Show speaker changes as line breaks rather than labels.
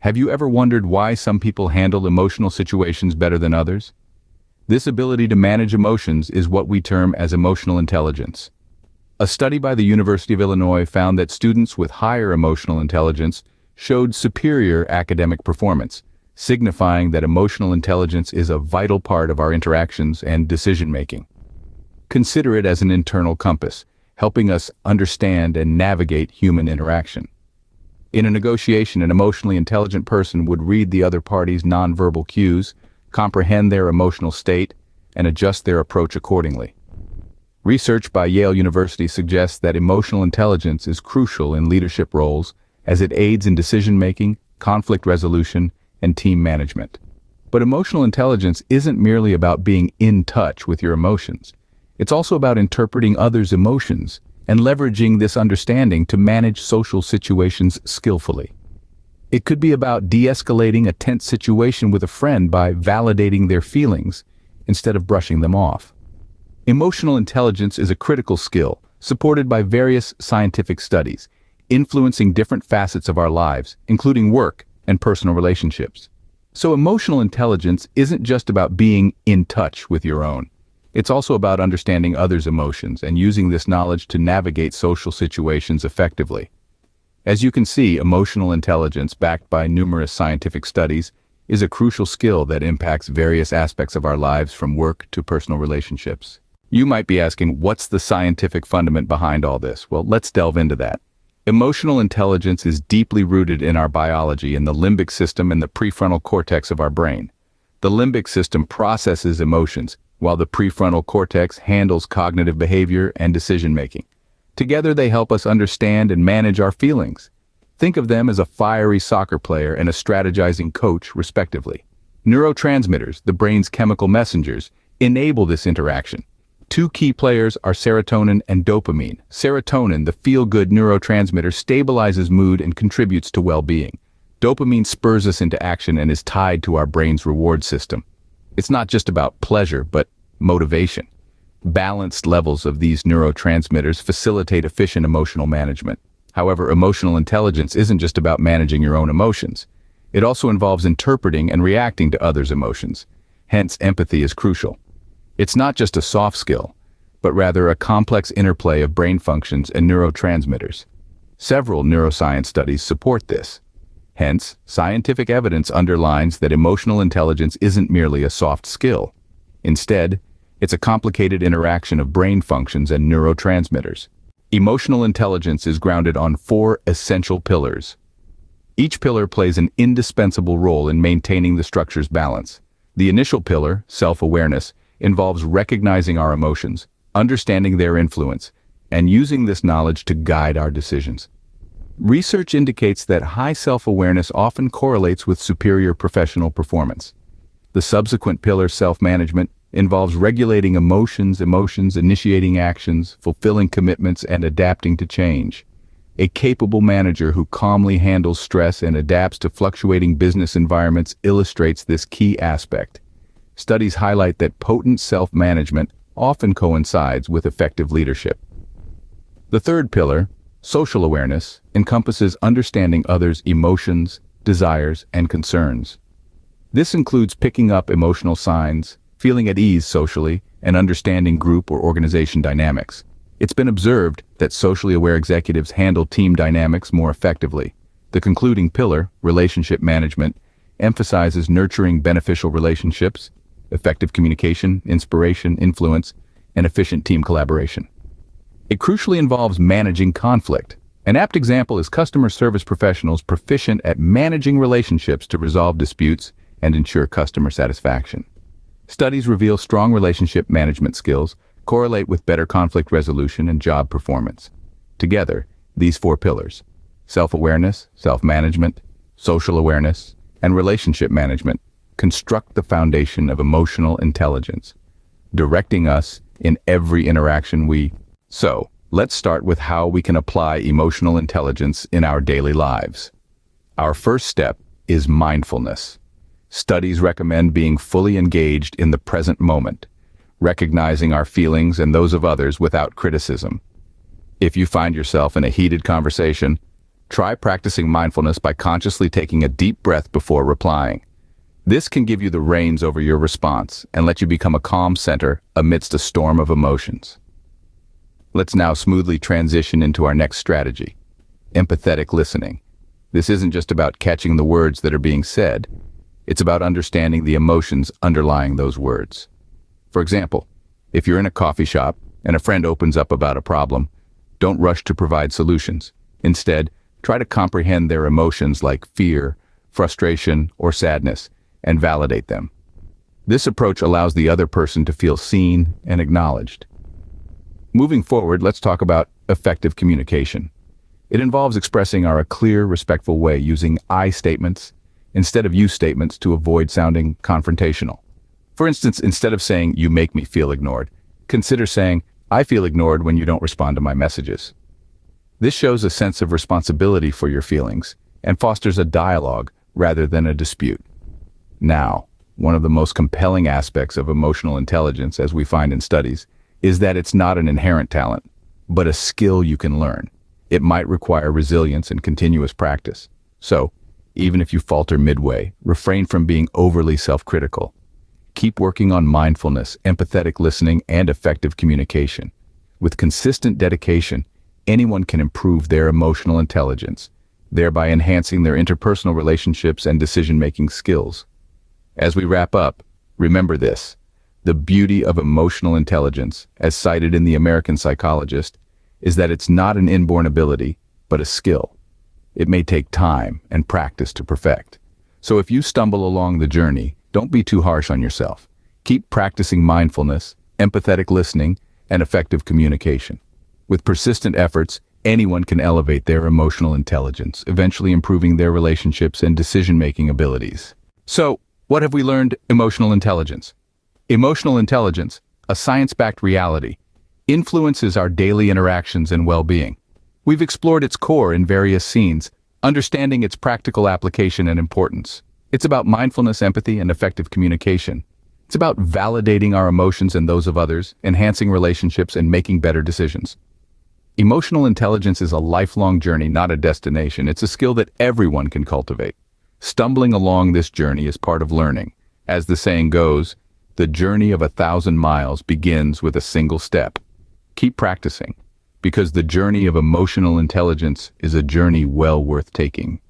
Have you ever wondered why some people handle emotional situations better than others? This ability to manage emotions is what we term as emotional intelligence. A study by the University of Illinois found that students with higher emotional intelligence showed superior academic performance, signifying that emotional intelligence is a vital part of our interactions and decision-making. Consider it as an internal compass, helping us understand and navigate human interaction. In a negotiation, an emotionally intelligent person would read the other party's nonverbal cues, comprehend their emotional state, and adjust their approach accordingly. Research by Yale University suggests that emotional intelligence is crucial in leadership roles as it aids in decision-making, conflict resolution, and team management. But emotional intelligence isn't merely about being in touch with your emotions. It's also about interpreting others' emotions and leveraging this understanding to manage social situations skillfully. It could be about de-escalating a tense situation with a friend by validating their feelings instead of brushing them off. Emotional intelligence is a critical skill, supported by various scientific studies, influencing different facets of our lives, including work and personal relationships. So emotional intelligence isn't just about being in touch with your own. It's also about understanding others' emotions and using this knowledge to navigate social situations effectively. As you can see, emotional intelligence, backed by numerous scientific studies, is a crucial skill that impacts various aspects of our lives from work to personal relationships. You might be asking, what's the scientific fundament behind all this? Well, let's delve into that. Emotional intelligence is deeply rooted in our biology in the limbic system and the prefrontal cortex of our brain. The limbic system processes emotions, while the prefrontal cortex handles cognitive behavior and decision-making. Together, they help us understand and manage our feelings. Think of them as a fiery soccer player and a strategizing coach, respectively. Neurotransmitters, the brain's chemical messengers, enable this interaction. Two key players are serotonin and dopamine. Serotonin, the feel-good neurotransmitter, stabilizes mood and contributes to well-being. Dopamine spurs us into action and is tied to our brain's reward system. It's not just about pleasure, but motivation. Balanced levels of these neurotransmitters facilitate efficient emotional management. However, emotional intelligence isn't just about managing your own emotions. It also involves interpreting and reacting to others' emotions. Hence, empathy is crucial. It's not just a soft skill, but rather a complex interplay of brain functions and neurotransmitters. Several neuroscience studies support this. Hence, scientific evidence underlines that emotional intelligence isn't merely a soft skill. Instead, it's a complicated interaction of brain functions and neurotransmitters. Emotional intelligence is grounded on 4 essential pillars. Each pillar plays an indispensable role in maintaining the structure's balance. The initial pillar, self-awareness, involves recognizing our emotions, understanding their influence, and using this knowledge to guide our decisions. Research indicates that high self-awareness often correlates with superior professional performance. The subsequent pillar, self-management, involves regulating emotions, initiating actions, fulfilling commitments, and adapting to change. A capable manager who calmly handles stress and adapts to fluctuating business environments illustrates this key aspect. Studies highlight that potent self-management often coincides with effective leadership. The third pillar, social awareness, encompasses understanding others' emotions, desires, and concerns. This includes picking up emotional signs, feeling at ease socially, and understanding group or organization dynamics. It's been observed that socially aware executives handle team dynamics more effectively. The concluding pillar, relationship management, emphasizes nurturing beneficial relationships, effective communication, inspiration, influence, and efficient team collaboration. It crucially involves managing conflict. An apt example is customer service professionals proficient at managing relationships to resolve disputes and ensure customer satisfaction. Studies reveal strong relationship management skills correlate with better conflict resolution and job performance. Together, these 4 pillars, self-awareness, self-management, social awareness, and relationship management, construct the foundation of emotional intelligence, directing us in every interaction So, let's start with how we can apply emotional intelligence in our daily lives. Our first step is mindfulness. Studies recommend being fully engaged in the present moment, recognizing our feelings and those of others without criticism. If you find yourself in a heated conversation, Try practicing mindfulness by consciously taking a deep breath before replying. This can give you the reins over your response and let you become a calm center amidst a storm of emotions. Let's now smoothly transition into our next strategy, empathetic listening. This isn't just about catching the words that are being said. It's about understanding the emotions underlying those words. For example, if you're in a coffee shop and a friend opens up about a problem, don't rush to provide solutions. Instead, try to comprehend their emotions like fear, frustration, or sadness, and validate them. This approach allows the other person to feel seen and acknowledged. Moving forward, let's talk about effective communication. It involves expressing a clear, respectful way using I statements instead of you statements to avoid sounding confrontational. For instance, instead of saying, "You make me feel ignored," consider saying, "I feel ignored when you don't respond to my messages." This shows a sense of responsibility for your feelings and fosters a dialogue rather than a dispute. Now, one of the most compelling aspects of emotional intelligence, as we find in studies, is that it's not an inherent talent, but a skill you can learn. It might require resilience and continuous practice. So, even if you falter midway, refrain from being overly self-critical. Keep working on mindfulness, empathetic listening, and effective communication. With consistent dedication, anyone can improve their emotional intelligence, thereby enhancing their interpersonal relationships and decision-making skills. As we wrap up, remember this: the beauty of emotional intelligence, as cited in The American Psychologist, is that it's not an inborn ability, but a skill. It may take time and practice to perfect. So if you stumble along the journey, don't be too harsh on yourself. Keep practicing mindfulness, empathetic listening, and effective communication. With persistent efforts, anyone can elevate their emotional intelligence, eventually improving their relationships and decision-making abilities. So, what have we learned? Emotional intelligence. Emotional intelligence, a science-backed reality, influences our daily interactions and well-being. We've explored its core in various scenes, understanding its practical application and importance. It's about mindfulness, empathy, and effective communication. It's about validating our emotions and those of others, enhancing relationships, and making better decisions. Emotional intelligence is a lifelong journey, not a destination. It's a skill that everyone can cultivate. Stumbling along this journey is part of learning. As the saying goes, the journey of 1,000 miles begins with a single step. Keep practicing, because the journey of emotional intelligence is a journey well worth taking.